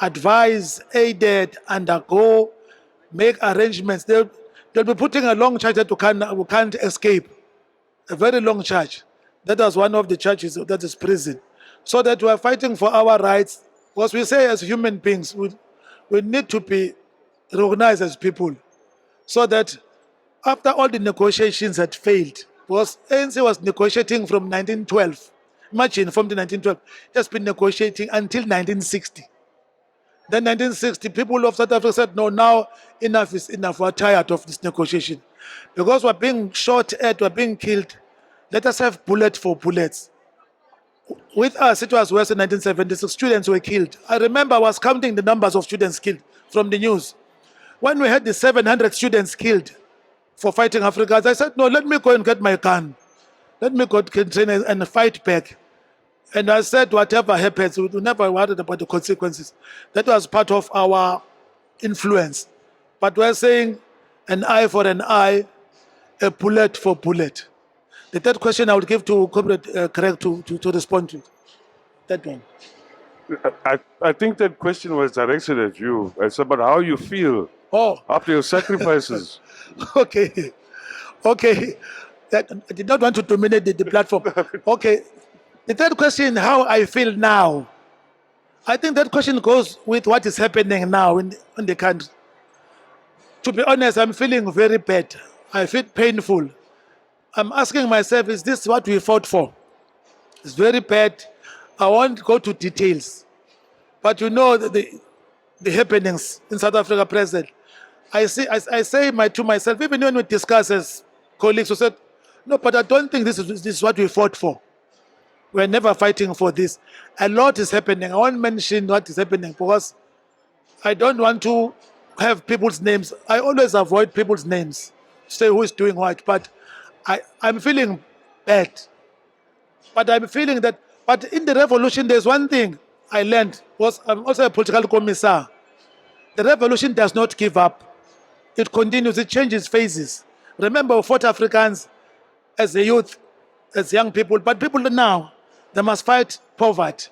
advise, aided, undergo, make arrangements. They'll be putting a long charge that you can't escape. A very long charge. That was one of the charges, that is prison. So that we are fighting for our rights. Because we say as human beings, we need to be recognized as people. So that after all the negotiations had failed, because ANC was negotiating from 1912. Imagine, from the 1912, it has been negotiating until 1960. Then 1960, people of South Africa said, no, now enough is enough. We're tired of this negotiation. Because we're being shot at, we're being killed. Let us have bullet for bullets. With us, it was worse in 1976. Students were killed. I remember I was counting the numbers of students killed from the news. When we had the 700 students killed, for fighting Africans. I said, no, let me go and get my gun. Let me go to train and fight back. And I said, whatever happens, we never worried about the consequences. That was part of our influence. But we're saying an eye for an eye, a bullet for bullet. The third question I would give to Comrade Craig to respond to. That one. I think that question was directed at you. It's about how you feel Oh, after your sacrifices. okay. Okay. That, I did not want to dominate the platform. Okay. The third question, how I feel now. I think that question goes with what is happening now in the country. To be honest, I'm feeling very bad. I feel painful. I'm asking myself, is this what we fought for? It's very bad. I won't go to details. But you know the happenings in South Africa present. I say to myself, even when we discuss as colleagues who said, no, but I don't think this is what we fought for. We're never fighting for this. A lot is happening. I won't mention what is happening because I don't want to have people's names. I always avoid people's names, say who is doing what. But I'm feeling bad. But I'm feeling that, but in the revolution, there's one thing I learned, was I'm also a political commissar. The revolution does not give up. It continues, it changes phases. Remember, we fought Africans as a youth, as young people, but people now, they must fight poverty.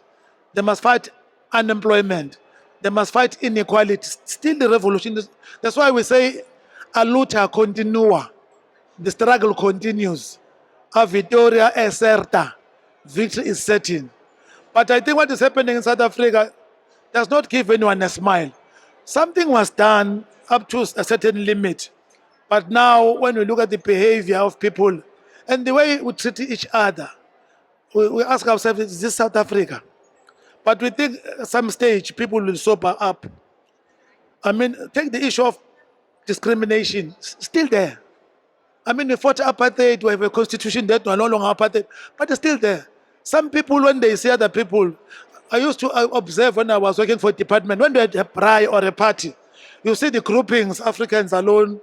They must fight unemployment. They must fight inequality. Still the revolution. That's why we say, a luta continua. The struggle continues. A vittoria è certa. Victory is certain. But I think what is happening in South Africa does not give anyone a smile. Something was done up to a certain limit. But now, when we look at the behavior of people and the way we treat each other, we ask ourselves, is this South Africa? But we think at some stage people will sober up. I mean, take the issue of discrimination, still there. I mean, we fought apartheid, we have a constitution that no longer apartheid, but it's still there. Some people, when they see other people, I used to observe when I was working for a department, when they had a braai or a party, you see the groupings, Africans alone,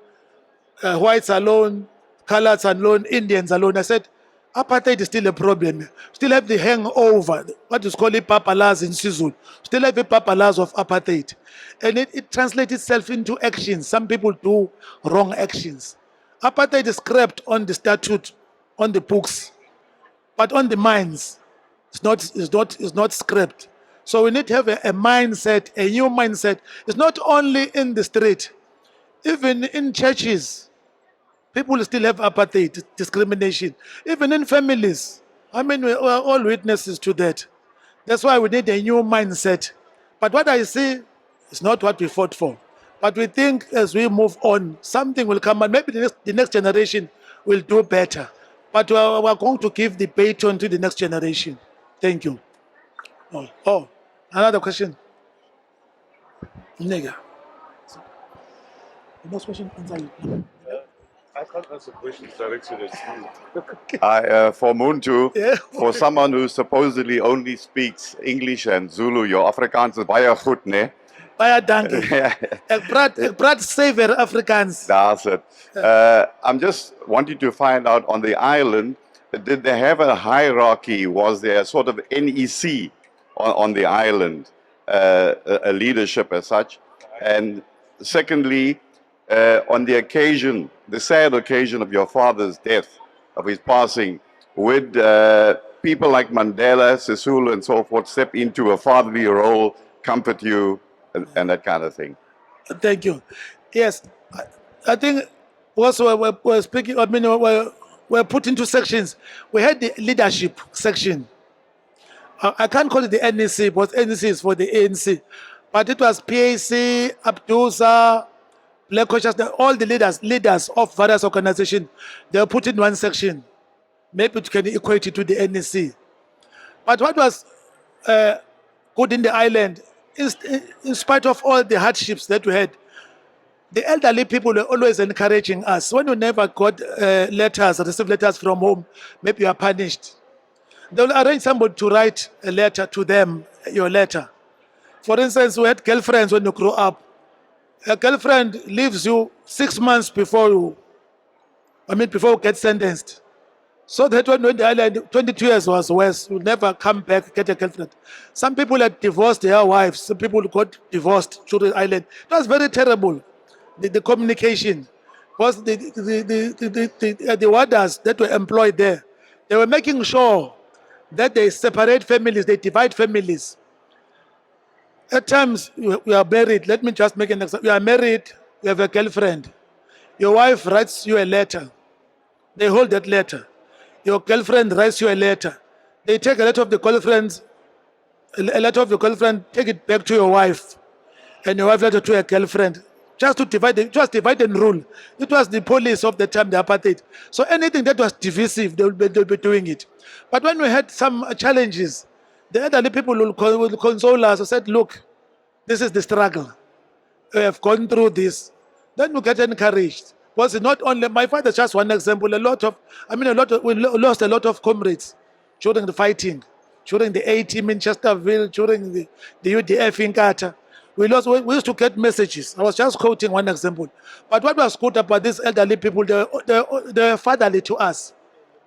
whites alone, coloreds alone, Indians alone. I said, apartheid is still a problem. Still have the hangover, what is called papalas in Sizulu. Still have the papalas of apartheid. And it translates itself into actions. Some people do wrong actions. Apartheid is scrapped on the statute, on the books, but on the minds, it's not scrapped. So we need to have a mindset, a new mindset. It's not only in the street, even in churches, people still have apartheid, discrimination. Even in families, I mean, we're all witnesses to that. That's why we need a new mindset. But what I see is not what we fought for. But we think as we move on, something will come, and maybe the next generation will do better. But we're going to give the baton to the next generation. Thank you. Oh, another question. Nigga. The next question, answer you. I can't answer questions directed at you. For Muntu, Yeah. for someone who supposedly only speaks English and Zulu, your Afrikaans is baie goed, né? Baie dankie. Ek praat sewer Afrikaans. That's it. I'm just wanting to find out, on the island, did they have a hierarchy? Was there a sort of NEC on the island, a leadership as such? And secondly, on the occasion, the sad occasion of your father's death, of his passing, would people like Mandela, Sisulu, and so forth step into a fatherly role, comfort you, and that kind of thing? Thank you. Yes, I think also we're speaking, I mean, we're put into sections. We had the leadership section. I can't call it the NEC, but NEC is for the ANC. But it was PAC, Abdusa, Black Coaches, all the leaders of various organizations, they were put in one section. Maybe it can equate it to the NEC. But what was good in the island, in spite of all the hardships that we had, the elderly people were always encouraging us. When you never got received letters from home, maybe you are punished. They will arrange somebody to write a letter to them, your letter. For instance, we had girlfriends when you grow up. A girlfriend leaves you 6 months before I mean, before we get sentenced. So that when the island, 22 years was worse, you never come back, get a girlfriend. Some people had divorced their wives, some people got divorced through the island. It was very terrible, the communication. Because the warders that were employed there, they were making sure that they separate families, they divide families. At times, you are married. Let me just make an example. You are married, you have a girlfriend. Your wife writes you a letter. They hold that letter. Your girlfriend writes you a letter. They take a letter of the girlfriend, take it back to your wife, and your wife letter to her girlfriend. Just to divide, just divide and rule. It was the police of the time, the apartheid. So anything that was divisive, they'll be doing it. But when we had some challenges, the elderly people will console us and said, look, this is the struggle. We have gone through this. Then we get encouraged. Was it not only my father? Just one example. We lost a lot of comrades during the fighting, during the A team in Chesterville, during the UDF in Qatar. We used to get messages. I was just quoting one example. But what was good about these elderly people, they're fatherly to us.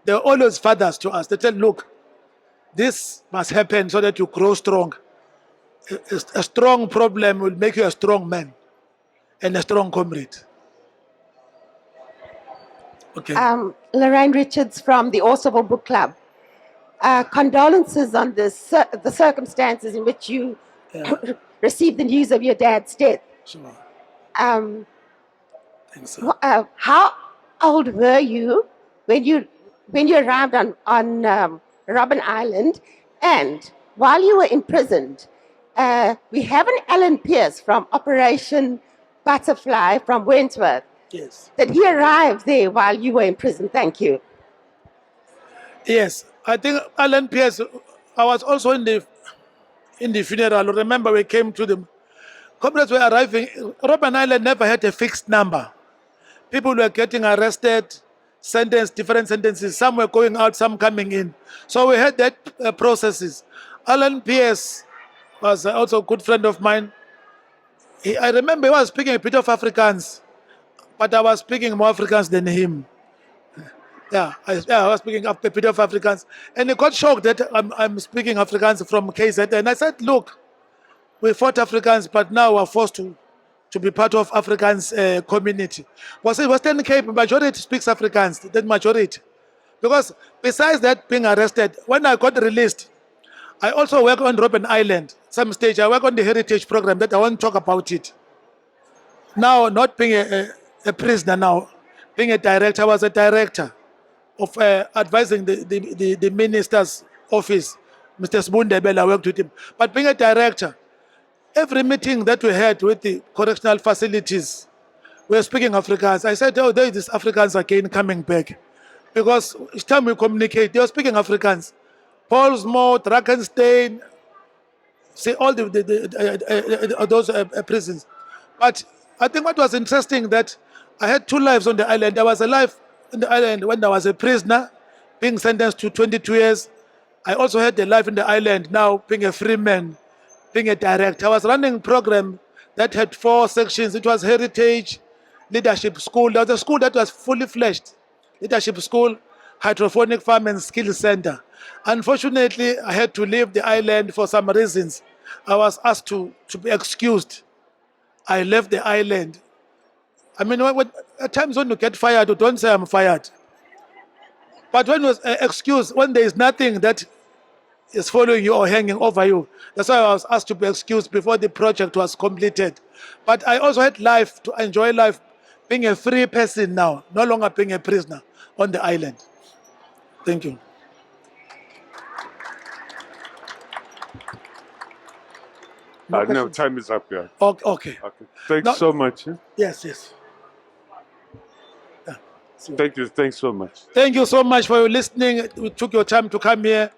They're always fathers to us. They tell, look, this must happen so that you grow strong. A strong problem will make you a strong man and a strong comrade. Okay. Lorraine Richards from the Orseval Book Club. Condolences on the circumstances in which you received the news of your dad's death. Sure. Thanks, how old were you when you arrived on Robben Island, and while you were imprisoned? We have an Alan Pierce from Operation Butterfly from Wentworth. Yes. That he arrived there while you were in prison. Thank you. Yes, I think Alan Pierce. I was also in the funeral. Remember, we came to the comrades were arriving. Robben Island never had a fixed number. People were getting arrested, sentenced, different sentences. Some were going out, some coming in. So we had that processes. Alan Pierce was also a good friend of mine. I remember he was speaking a bit of Afrikaans, but I was speaking more Afrikaans than him. I was speaking a bit of Afrikaans. And he got shocked that I'm speaking Afrikaans from KZ. And I said, look, we fought Afrikaans, but now we're forced to be part of Afrikaans community. Western Cape, majority speaks Afrikaans, that majority. Because besides that being arrested, when I got released, I also work on Robben Island. Some stage, I work on the heritage program that I won't talk about it. Now, not being a prisoner now, being a director, I was a director of advising the minister's office, Mr. Sbundebel, I worked with him. But being a director, every meeting that we had with the correctional facilities, we were speaking Afrikaans. I said, oh, there is this Afrikaans again coming back. Because each time we communicate, they were speaking Afrikaans. Paulsmoor, Drakenstein, see all those prisons. But I think what was interesting that I had two lives on the island. There was a life on the island when I was a prisoner, being sentenced to 22 years. I also had a life in the island now, being a free man, being a director. I was running a program that had 4 sections. It was Heritage, Leadership School. There was a school that was fully fledged. Leadership School, Hydroponic Farm and Skills Center. Unfortunately, I had to leave the island for some reasons. I was asked to be excused. I left the island. I mean, at times when you get fired, you don't say I'm fired. But when you was excused, when there is nothing that is following you or hanging over you, that's why I was asked to be excused before the project was completed. But I also had life, to enjoy life, being a free person now, no longer being a prisoner on the island. Thank you. No, time is up, yeah. Okay. Thanks so much. Yes. Thank you. Thanks so much. Thank you so much for listening. You took your time to come here.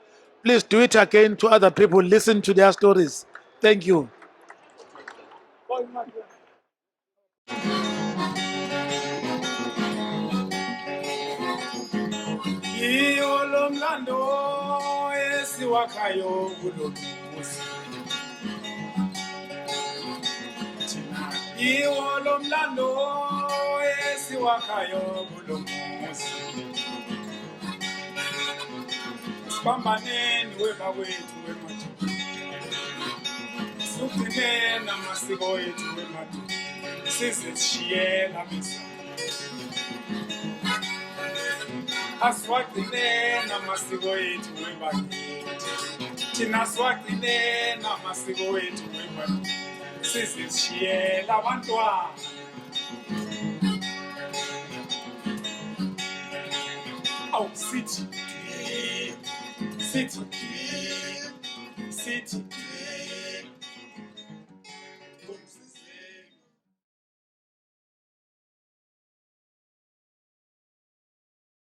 Please do it again to other people. Listen to their stories. Thank you. Iwo lomlando siwakhayo kulo muzi. Sibambaneni webakwethu wemaduku, sigcineni amasiko ethu wemaduku, size sishiyela misa. Asiwagcineni amasiko ethu webakwethu, thina siwagcineni amasiko ethu webakwethu, size sishiyela abantwana. Awu sithi, sithi, sithi.